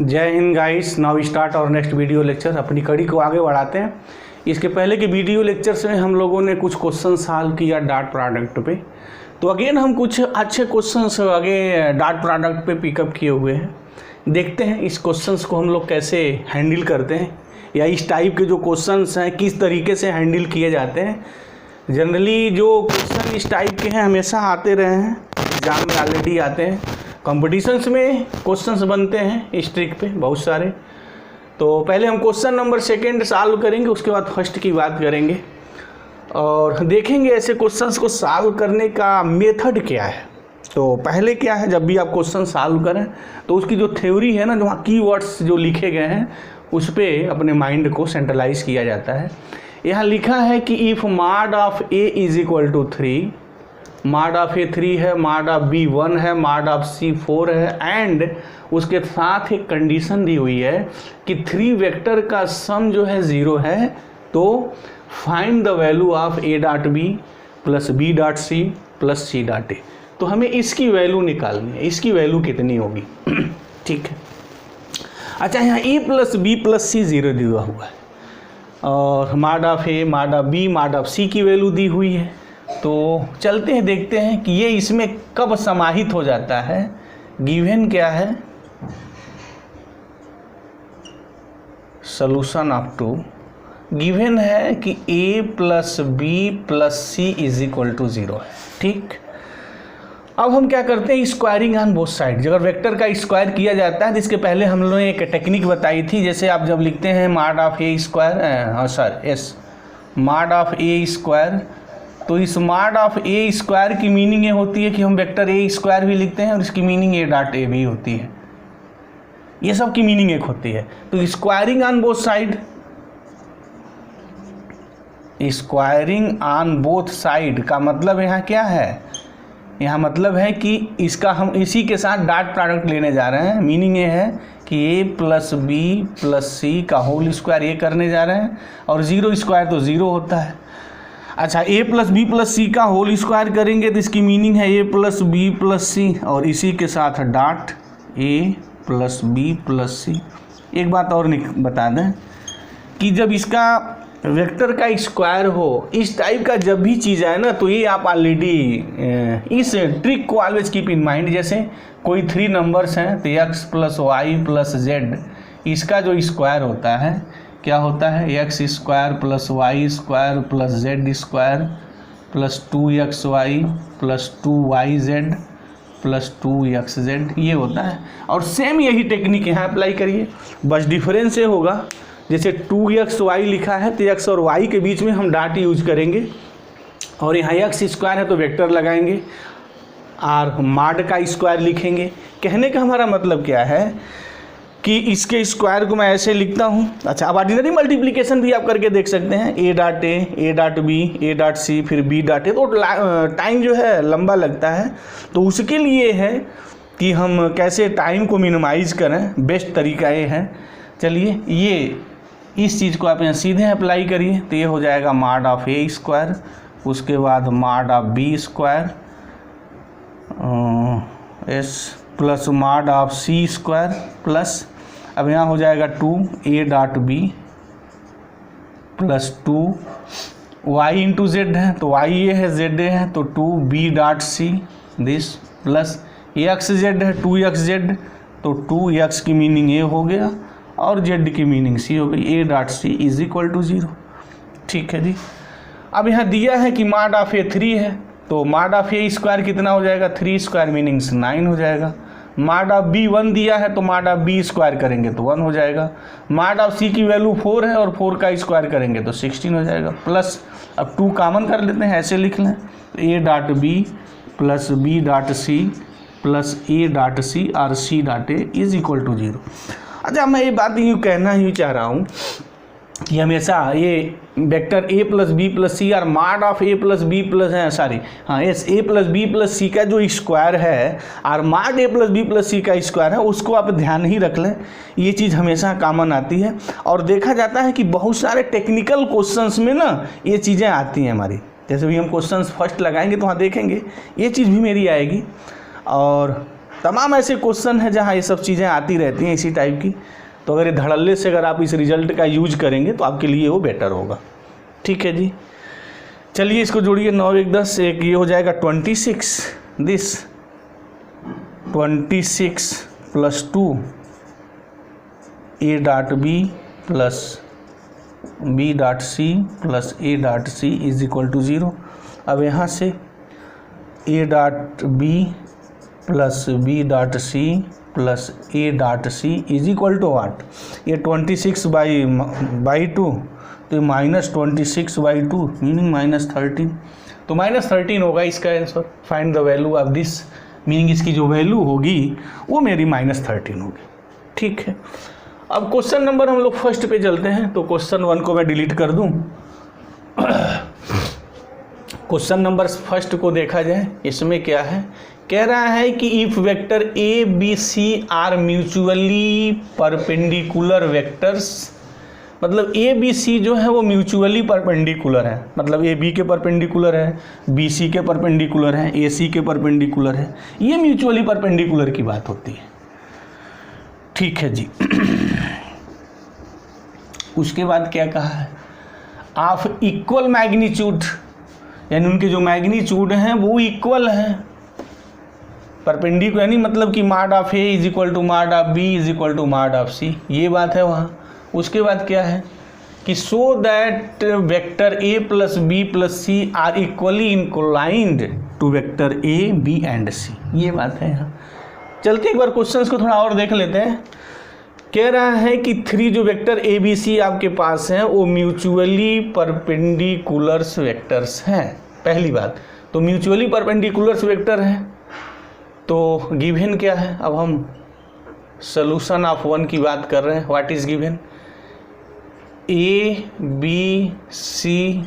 जय Hind guys. Now start और next video lecture. अपनी कड़ी को आगे बढ़ाते हैं। इसके पहले के वीडियो लेक्चर्स में हम लोगों ने कुछ क्वेश्चन सॉल्व किया डॉट प्रोडक्ट पे, तो अगेन हम कुछ अच्छे क्वेश्चंस आगे डॉट प्रोडक्ट पे पिकअप किए हुए हैं। देखते हैं इस क्वेश्चंस को हम लोग कैसे हैंडल करते हैं, या इस टाइप के जो क्वेश्चंस हैं किस तरीके से हैंडल किए जाते हैं। जनरली जो क्वेश्चन इस टाइप के हैं हमेशा आते रहे हैं, एग्जाम में ऑलरेडी आते हैं, कॉम्पिटिशन्स में क्वेश्चंस बनते हैं इस ट्रिक पे बहुत सारे। तो पहले हम क्वेश्चन नंबर सेकंड सॉल्व करेंगे, उसके बाद फर्स्ट की बात करेंगे और देखेंगे ऐसे क्वेश्चंस को सॉल्व करने का मेथड क्या है। तो पहले क्या है, जब भी आप क्वेश्चन सॉल्व करें तो उसकी जो थ्योरी है ना, जो वहाँ कीवर्ड्स जो लिखे गए हैं उस पर अपने माइंड को सेंट्रलाइज किया जाता है। यहाँ लिखा है कि if mod of A is equal to 3, mod of A 3 है, मॉड ऑफ बी 1 है, मॉड ऑफ सी 4 है, एंड उसके साथ एक कंडीशन दी हुई है कि 3 वेक्टर का सम जो है 0 है, तो find the value of A dot B plus B dot C plus C dot A. तो हमें इसकी वैल्यू निकालनी है, इसकी वैल्यू कितनी होगी। ठीक है। अच्छा, यहाँ A plus B plus C 0 दिया हुआ है और mod of A, mod of B, mod of C की वैल्यू दी हुई है। तो चलते हैं, देखते हैं कि ये इसमें कब समाहित हो जाता है। गिवन क्या है, सॉल्यूशन ऑफ 2 गिवन है कि a plus B plus C is equal to 0 है। ठीक, अब हम क्या करते हैं, स्क्वायरिंग ऑन बोथ साइड। अगर वेक्टर का स्क्वायर किया जाता है तो इसके पहले हम लोगों ने एक टेक्निक बताई थी, जैसे आप जब लिखते हैं mod of A square, mod of A square, तो इस मॉड ऑफ ए स्क्वायर की मीनिंग ये होती है कि हम वेक्टर ए स्क्वायर भी लिखते हैं और इसकी मीनिंग ए डॉट ए भी होती है। ये सब की मीनिंग एक होती है। तो squaring on both side, squaring on both side का मतलब यहाँ क्या है, यहाँ मतलब है कि इसका हम इसी के साथ डॉट प्रोडक्ट लेने जा रहे हैं। मीनिंग ये है कि A plus B plus C का होल स्क्वायर ये करने जा रहे हैं, और 0 स्क्वायर तो 0 होता है। अच्छा, A plus B plus C का होल स्क्वायर करेंगे तो इसकी मीनिंग है A plus B plus C, और इसी के साथ dot A plus B plus C. एक बात और बता दें कि जब इसका वेक्टर का स्क्वायर हो, इस टाइप का जब भी चीज़ आए ना, तो ये आप ऑलरेडी इस ट्रिक को ऑलवेज कीप इन माइंड। जैसे कोई 3 नंबर्स हैं तो x plus y plus z, इसका जो स्क्वायर होता है क्या होता है, x square plus y square plus z square plus 2xy plus 2yz plus 2xz, ये होता है। और सेम यही टेक्निक यहाँ अप्लाई करिए, बस डिफरेंस ये होगा, जैसे 2xy लिखा है तो x और y के बीच में हम डॉट यूज करेंगे, और यहाँ x स्क्वायर है तो वेक्टर लगाएंगे और मॉड का स्क्वायर लिखेंगे। कहने का हमारा मतलब क्या है कि इसके स्क्वायर को मैं ऐसे लिखता हूँ। अच्छा, अब ऑर्डिनरी मल्टीप्लिकेशन भी आप करके देख सकते हैं, a dot a, a dot b, a dot c, फिर बी डॉट ए, तो टाइम जो है लंबा लगता है। तो उसके लिए है कि हम कैसे टाइम को मिनिमाइज़ करें, बेस्ट तरीका ये है। चलिए, ये इस चीज़ को आप यहाँ सीधे अप्लाई करिए तो ये हो जाएगा मॉड ऑफ ए स्क्वायर, उसके बाद mod of B square s plus mod of C square plus, अब यहाँ हो जाएगा 2 ए dot B plus 2 y into z है तो वाई ए है, जेड ए है तो 2 b dot c this plus x z है 2x जेड, तो 2x की मीनिंग ए हो गया और जेड की मीनिंग सी हो गई, a dot C is equal to 0। ठीक है जी। अब यहाँ दिया है कि मॉड ऑफ ए 3 है, तो मॉड ऑफ ए स्क्वायर कितना हो जाएगा, 3 स्क्वायर मीनिंग्स 9 हो जाएगा। मॉड ऑफ बी 1 दिया है तो मॉड ऑफ बी स्क्वायर करेंगे तो 1 हो जाएगा। मॉड ऑफ सी की वैल्यू 4 है और 4 का स्क्वायर करेंगे तो 16 हो जाएगा, प्लस अब 2 कॉमन कर लेते हैं, ऐसे लिख लें, A dot B plus B dot C plus A dot सी और C dot A is equal to 0। अच्छा, मैं ये बात यूँ कहना ही चाह रहा हूँ कि हमेशा ये vector A plus B plus C और mod of A plus B plus A plus B plus C का जो स्क्वायर है और mod A plus B plus C का स्क्वायर है, उसको आप ध्यान ही रख लें। ये चीज़ हमेशा कॉमन आती है और देखा जाता है कि बहुत सारे टेक्निकल क्वेश्चंस में ना ये चीज़ें आती हैं हमारी। जैसे भी हम क्वेश्चंस फर्स्ट लगाएंगे तो वहाँ देखेंगे ये चीज़ भी मेरी आएगी। और तमाम ऐसे क्वेश्चन हैं जहाँ ये सब चीज़ें आती रहती हैं इसी टाइप की। तो अगर ये धड़ल्ले से अगर आप इस रिजल्ट का यूज करेंगे तो आपके लिए वो बेटर होगा। ठीक है जी, चलिए इसको जोड़िए। 9 1 10, एक ये हो जाएगा 26, दिस 26 प्लस 2 a dot B plus b dot C plus a dot C is equal to 0। अब यहाँ से a dot B plus b dot C plus a dot C is equal to what, ये 26 बाई 2 तो -26/2 meaning -13, तो -13 होगा इसका answer. Find the value of this, meaning इसकी जो वैल्यू होगी वो मेरी -13 होगी। ठीक है, अब क्वेश्चन नंबर हम लोग फर्स्ट पे चलते हैं। तो क्वेश्चन 1 को मैं डिलीट कर दूं। क्वेश्चन नंबर फर्स्ट को देखा जाए, इसमें क्या है, कह रहा है कि if vector A B c are mutually perpendicular vectors, मतलब ए बी सी जो है वो म्यूचुअली परपेंडिकुलर है, मतलब ए बी के परपेंडिकुलर है, बी सी के परपेंडिकुलर है, ए सी के परपेंडिकुलर है, ये म्यूचुअली परपेंडिकुलर की बात होती है। ठीक है जी। उसके बाद क्या कहा है, ऑफ इक्वल मैग्नीट्यूड, यानी उनके जो मैग्नीट्यूड हैं वो इक्वल हैं, परपेंडिकुलर, यानी मतलब कि mod of A is equal to mod of B is equal to mod of C, ये बात है वहाँ। उसके बाद क्या है कि so that vector A plus B plus C are equally inclined to vector A B and C, ये बात है यहाँ। चलते एक बार क्वेश्चंस को थोड़ा और देख लेते हैं। कह रहा है कि 3 जो वेक्टर ए बी सी आपके पास हैं वो म्यूचुअली परपेंडिकुलर्स वेक्टर्स हैं। पहली बात तो म्यूचुअली परपेंडिकुलर्स वेक्टर हैं, तो गिवन क्या है, अब हम सोल्यूशन ऑफ 1 की बात कर रहे हैं। What is given, a B c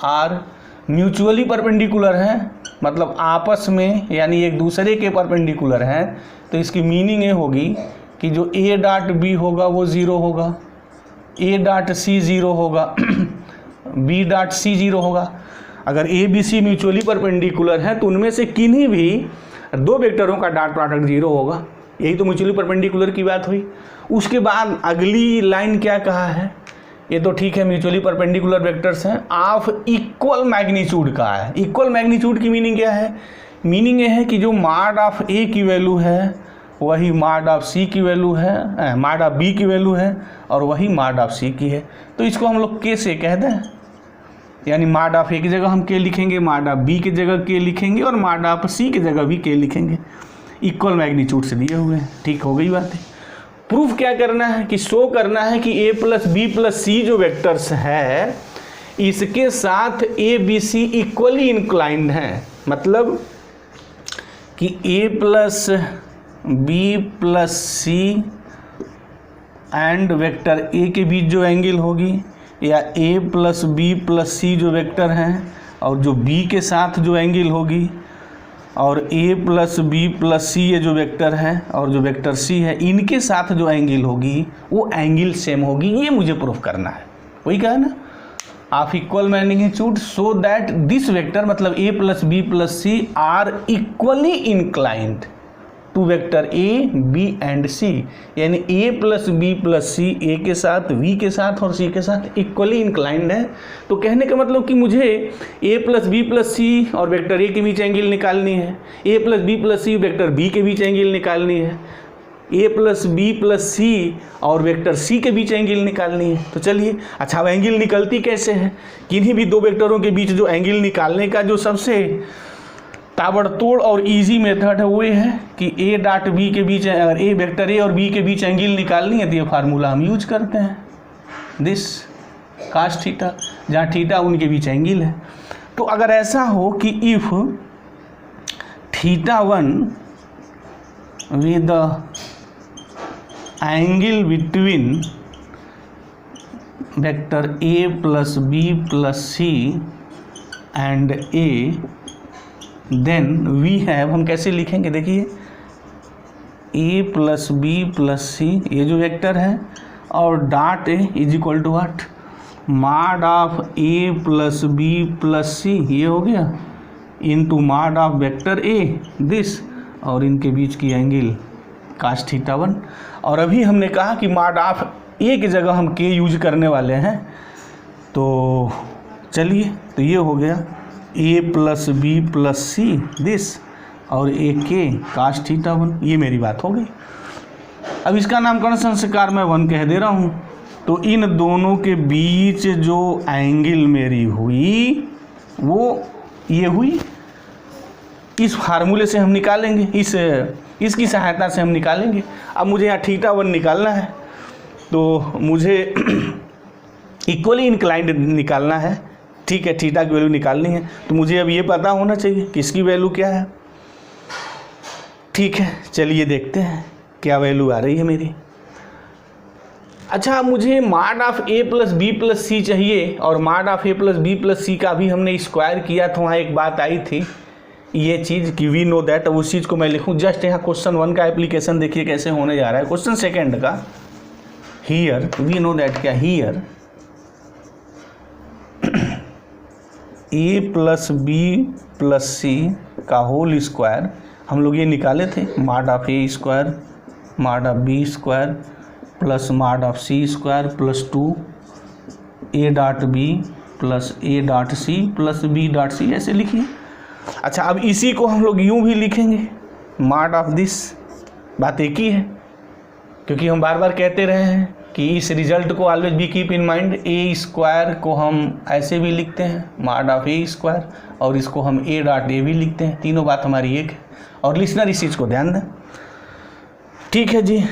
are mutually perpendicular हैं, मतलब आपस में यानी एक दूसरे के परपेंडिकुलर हैं। तो इसकी मीनिंग ये होगी कि जो ए डॉट बी होगा वो 0 होगा, ए डॉट सी 0 होगा, बी डॉट सी 0 होगा। अगर a B c mutually perpendicular हैं तो उनमें से किन्हीं भी 2 वेक्टरों का डॉट प्रोडक्ट 0 होगा, यही तो म्यूचुअली परपेंडिकुलर की बात हुई। उसके बाद अगली लाइन क्या कहा है, ये तो ठीक है म्यूचुअली परपेंडिकुलर वेक्टर्स हैं, ऑफ इक्वल मैग्नीट्यूड का है। इक्वल मैग्नीट्यूड की मीनिंग क्या है, मीनिंग ये है कि जो माड ऑफ ए की वैल्यू है वही माड ऑफ सी की वैल्यू है, माड ऑफ बी की वैल्यू है और वही माड ऑफ सी की है। तो इसको हम लोग के से कह दें, यानी माड ऑफ ए की जगह हम के लिखेंगे, माड ऑफ बी की जगह के लिखेंगे और माड ऑफ सी की जगह भी के लिखेंगे। इक्वल मैग्नीट्यूड से दिए हुए हैं। ठीक हो गई बात है। प्रूफ क्या करना है कि शो करना है कि A plus B plus C जो वेक्टर्स है इसके साथ A B C equally inclined हैं, मतलब कि A plus B plus C and vector A के बीच जो एंगल होगी, या A plus B plus C जो वेक्टर हैं और जो बी के साथ जो एंगल होगी, और ए प्लस बी प्लस सी ये जो वेक्टर है और जो वेक्टर सी है इनके साथ जो एंगल होगी वो एंगल सेम होगी, ये मुझे प्रूफ करना है। वही कहा ना, of equal magnitude so that this vector, मतलब A plus B plus C are equally inclined to vector A B and C, यानी A plus B plus C A के साथ, बी के साथ और सी के साथ इक्वली इंक्लाइंड है। तो कहने का मतलब कि मुझे ए प्लस बी प्लस सी और वेक्टर ए के बीच एंगल निकालनी है, A plus B plus c vector B के बीच एंगल निकालनी है, A plus B plus C और वेक्टर सी के बीच एंगल निकालनी है। तो चलिए, अच्छा अब एंगल निकलती कैसे है, किन्हीं भी 2 वेक्टरों के बीच जो एंगल निकालने का जो सबसे ताबड़तोड़ और इजी मेथड है वो ये है कि ए डॉट बी के बीच, अगर ए वेक्टर ए और बी के बीच एंगल निकालनी है तो ये फार्मूला हम यूज करते हैं, दिस कास थीटा, जहाँ थीटा उनके बीच एंगल है। तो अगर ऐसा हो कि if θ1 with angle between vector A plus B plus C and A, then we have, हम कैसे लिखेंगे देखिए, A plus B plus C ये जो वेक्टर है और dot A is equal to what, mod of A plus B plus C ये हो गया इनटू माड ऑफ वेक्टर ए, दिस और इनके बीच की एंगल cos θ1। और अभी हमने कहा कि मॉड ऑफ ए की जगह हम के यूज करने वाले हैं, तो चलिए, तो ये हो गया a plus B plus c this और ए के cos θ1, ये मेरी बात हो गई। अब इसका नामकरण संस्कार मैं 1 कह दे रहा हूँ। तो इन दोनों के बीच जो एंगल मेरी हुई वो ये हुई, इस फार्मूले से हम निकालेंगे, इसकी सहायता से हम निकालेंगे। अब मुझे यहाँ θ1 निकालना है, तो मुझे इक्वली इंक्लाइंड निकालना है, ठीक है, थीटा की वैल्यू निकालनी है। तो मुझे अब ये पता होना चाहिए कि इसकी वैल्यू क्या है। ठीक है, चलिए देखते हैं क्या वैल्यू आ रही है मेरी। अच्छा, मुझे mod of A plus B plus C चाहिए, और mod of A plus B plus C का भी हमने स्क्वायर किया था, वहाँ एक बात आई थी ये चीज़ कि वी नो दैट। उस चीज़ को मैं लिखूँ, जस्ट यहाँ क्वेश्चन 1 का एप्लीकेशन देखिए कैसे होने जा रहा है। क्वेश्चन 2 का हियर वी नो दैट, क्या here A plus B plus C का होल स्क्वायर, हम लोग ये निकाले थे, mod of A square mod of B square plus mod of C square plus 2 A dot B plus A dot C plus B dot C, ऐसे लिखिए। अच्छा, अब इसी को हम लोग यूँ भी लिखेंगे, मॉड ऑफ दिस, बात एक ही है, क्योंकि हम बार बार कहते रहे हैं कि इस रिजल्ट को always be keep in mind. A square को हम ऐसे भी लिखते हैं, मॉड ऑफ ए स्क्वायर, और इसको हम ए डॉट ए भी लिखते हैं, तीनों बात हमारी एक है। और लिसनर इस चीज़ को ध्यान दें, ठीक है जी।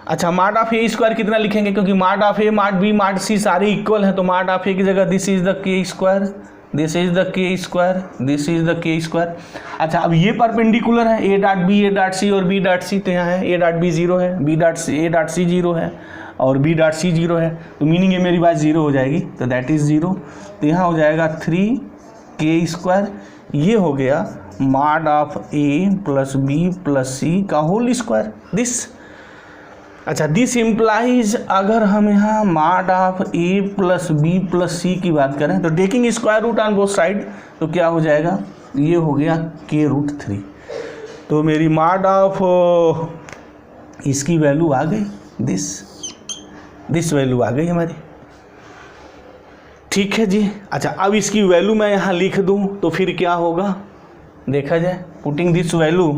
अच्छा, मॉड ऑफ ए स्क्वायर कितना लिखेंगे, क्योंकि mod of A mod b mod c सारे इक्वल हैं, तो मॉड ऑफ ए की जगह this is the k square, this is the k square, this is the k square. अच्छा, अब ये परपेंडिकुलर है, a dot b a dot सी और बी डॉट सी, तो यहाँ है ए डॉट बी 0 है, b dot c a dot c 0 है और बी डॉट सी 0 है, तो मीनिंग ये मेरी बात 0 हो जाएगी, तो दैट इज़ 0। तो यहाँ हो जाएगा 3 के स्क्वायर, ये हो गया mod of A plus B plus C का होल स्क्वायर दिस। अच्छा, दिस इम्प्लाइज, अगर हम यहाँ mod of A plus B plus C की बात करें तो taking square root on both side, तो क्या हो जाएगा, ये हो गया के रूट 3। तो मेरी मॉड ऑफ इसकी वैल्यू आ गई, दिस वैल्यू आ गई हमारी, ठीक है जी। अच्छा, अब इसकी वैल्यू मैं यहाँ लिख दूँ तो फिर क्या होगा देखा जाए, पुटिंग दिस वैल्यू,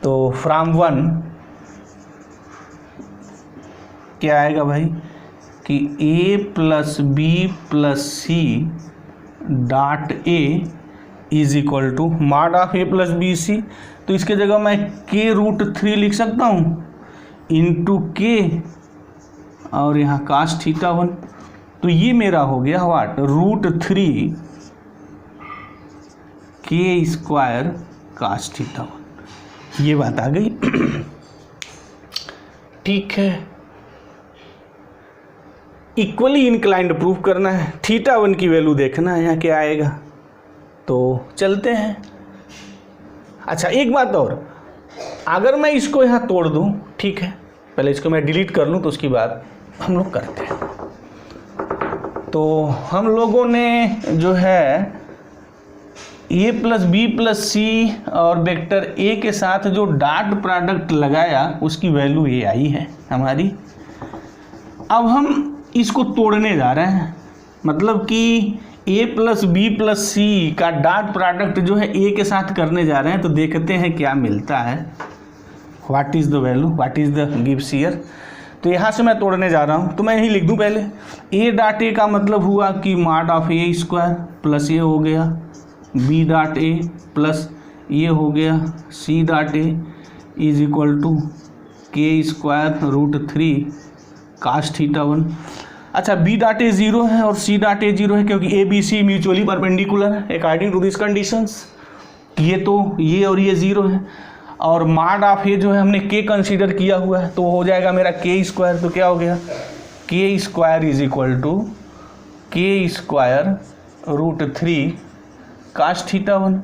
तो फ्रॉम 1 क्या आएगा भाई कि A plus B plus C dot A is equal to mod of A plus B C, तो इसके जगह मैं के रूट 3 लिख सकता हूँ इंटू के और यहाँ cos θ1, तो ये मेरा हो गया व्हाट, रूट 3 के स्क्वायर cos θ1, ये बात आ गई। ठीक है, इक्वली इंक्लाइंड प्रूव करना है, θ1 की वैल्यू देखना है यहाँ क्या आएगा, तो चलते हैं। अच्छा, एक बात और, अगर मैं इसको यहाँ तोड़ दूँ, ठीक है, पहले इसको मैं डिलीट कर लूँ तो उसकी बात हम लोग करते हैं। तो हम लोगों ने जो है A plus B plus C और वेक्टर ए के साथ जो डॉट प्रोडक्ट लगाया उसकी वैल्यू ये आई है हमारी। अब हम इसको तोड़ने जा रहे हैं, मतलब कि A plus B plus C का डॉट प्रोडक्ट जो है ए के साथ करने जा रहे हैं, तो देखते हैं क्या मिलता है, what is the value, what is the gives here. तो यहाँ से मैं तोड़ने जा रहा हूँ, तो मैं यही लिख दूँ पहले, ए डॉट ए का मतलब हुआ कि mod of A square plus ये हो गया बी डॉट ए प्लस ये हो गया c dot A is equal to के स्क्वायर रूट 3 cos θ1। अच्छा, बी डॉट ए 0 है और सी डॉट ए 0 है, क्योंकि a B c mutually perpendicular है अकॉर्डिंग टू दिस कंडीशंस, ये तो ये और ये 0 है, और मॉड ऑफ ए जो है हमने के कंसीडर किया हुआ है, तो हो जाएगा मेरा के स्क्वायर, तो क्या हो गया K square is equal to के स्क्वायर रूट 3 cos θ1।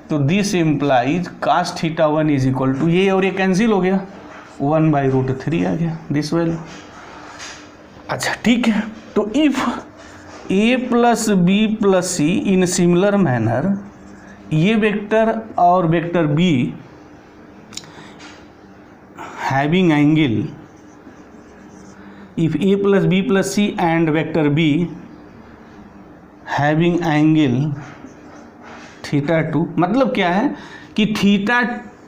तो this implies cos θ1 is equal to, ये और ये कैंसिल हो गया, 1/√3 आ गया दिस वैल्यू। अच्छा, ठीक है, तो if a plus B plus c in similar manner ये वेक्टर और vector b having angle, if a plus B plus C and vector b having angle theta 2, मतलब क्या है कि theta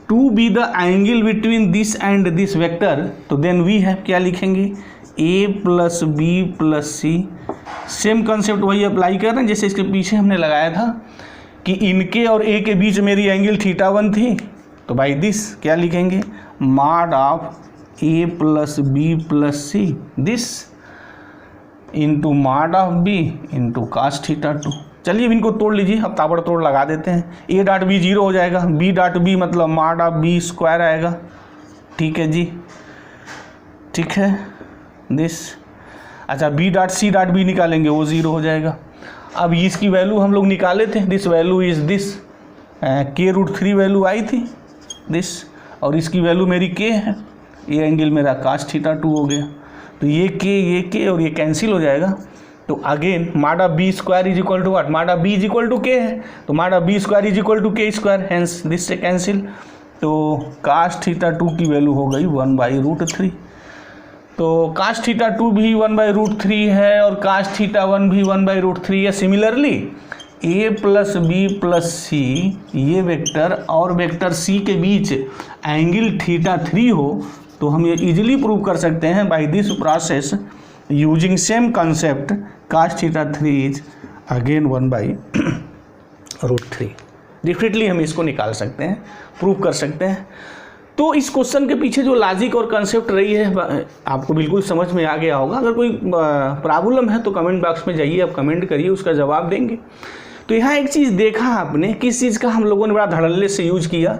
2 be the angle between this and this vector, तो then we है क्या लिखेंगे, a plus B plus c. Same concept वही apply कर रहे हैं जैसे इसके पीछे हमने लगाया था कि इनके और ए के बीच मेरी एंगल थीटा 1 थी, तो बाई दिस क्या लिखेंगे, mod of A plus B plus c this into mod of b into cos theta 2। चलिए अब इनको तोड़ लीजिए, अब ताबड़तोड़ लगा देते हैं। ए डॉट बी 0 हो जाएगा, बी डॉट बी मतलब मॉड ऑफ बी स्क्वायर आएगा, ठीक है जी, ठीक है दिस। अच्छा b dot c dot b निकालेंगे, वो 0 हो जाएगा। अब इसकी वैल्यू हम लोग निकाले थे, this value is this, k√3 value आई थी दिस, और इसकी वैल्यू मेरी k है, ये एंगल मेरा कास थीटा 2 हो गया। तो ये k और ये कैंसिल हो जाएगा। तो again mod of B square is equal to what, mod of B is equal to k है, तो mod of B square is equal to k square, hence this से कैंसिल। तो कास थीटा 2 की value हो गई 1/√3। तो cos theta 2 भी 1/√3 है और कास थीटा 1 भी 1/√3 है। सिमिलरली ए प्लस बी प्लस सी ये वेक्टर और वेक्टर सी के बीच एंगल थीटा 3 हो, तो हम ये इजीली प्रूव कर सकते हैं by this process using same concept, cos theta 3 is again 1/√3। Definitely हम इसको निकाल सकते हैं, प्रूव कर सकते हैं। तो इस क्वेश्चन के पीछे जो लॉजिक और कंसेप्ट रही है आपको बिल्कुल समझ में आ गया होगा। अगर कोई प्रॉब्लम है तो कमेंट बॉक्स में जाइए, आप कमेंट करिए, उसका जवाब देंगे। तो यहाँ एक चीज़ देखा आपने, किस चीज़ का हम लोगों ने बड़ा धड़ल्ले से यूज किया,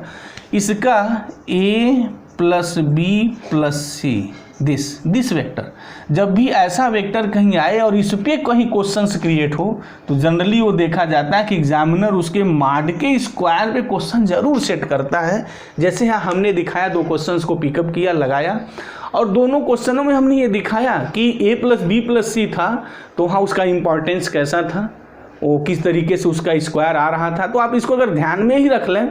इसका a plus B plus c this vector. जब भी ऐसा वेक्टर कहीं आए और इस पर कहीं क्वेश्चंस क्रिएट हो तो जनरली वो देखा जाता है कि एग्जामिनर उसके मॉड के स्क्वायर पे क्वेश्चन जरूर सेट करता है। जैसे यहाँ हमने दिखाया, 2 क्वेश्चंस को पिकअप किया, लगाया, और दोनों क्वेश्चनों में हमने ये दिखाया कि a प्लस बी प्लस सी था, तो वहाँ उसका इंपॉर्टेंस कैसा था, वो किस तरीके से उसका स्क्वायर आ रहा था। तो आप इसको अगर ध्यान में ही रख लें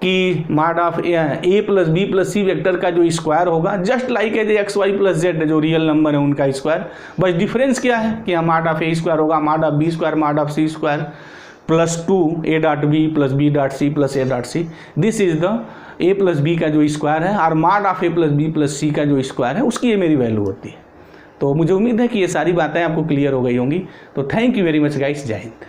कि mod of A plus B plus c vector का जो स्क्वायर होगा just like as x y plus z, जो रियल नंबर है उनका स्क्वायर। बस डिफरेंस क्या है कि मॉड ऑफ ए स्क्वायर होगा mod of B square mod of C square plus 2 A dot B plus B dot C plus A dot c. This is the a plus b का जो square है, और mod of A plus B plus C का जो square है उसकी ये मेरी वैल्यू होती है। तो मुझे उम्मीद है कि ये सारी बातें आपको क्लियर हो गई होंगी। तो thank you very much guys, जय हिंद।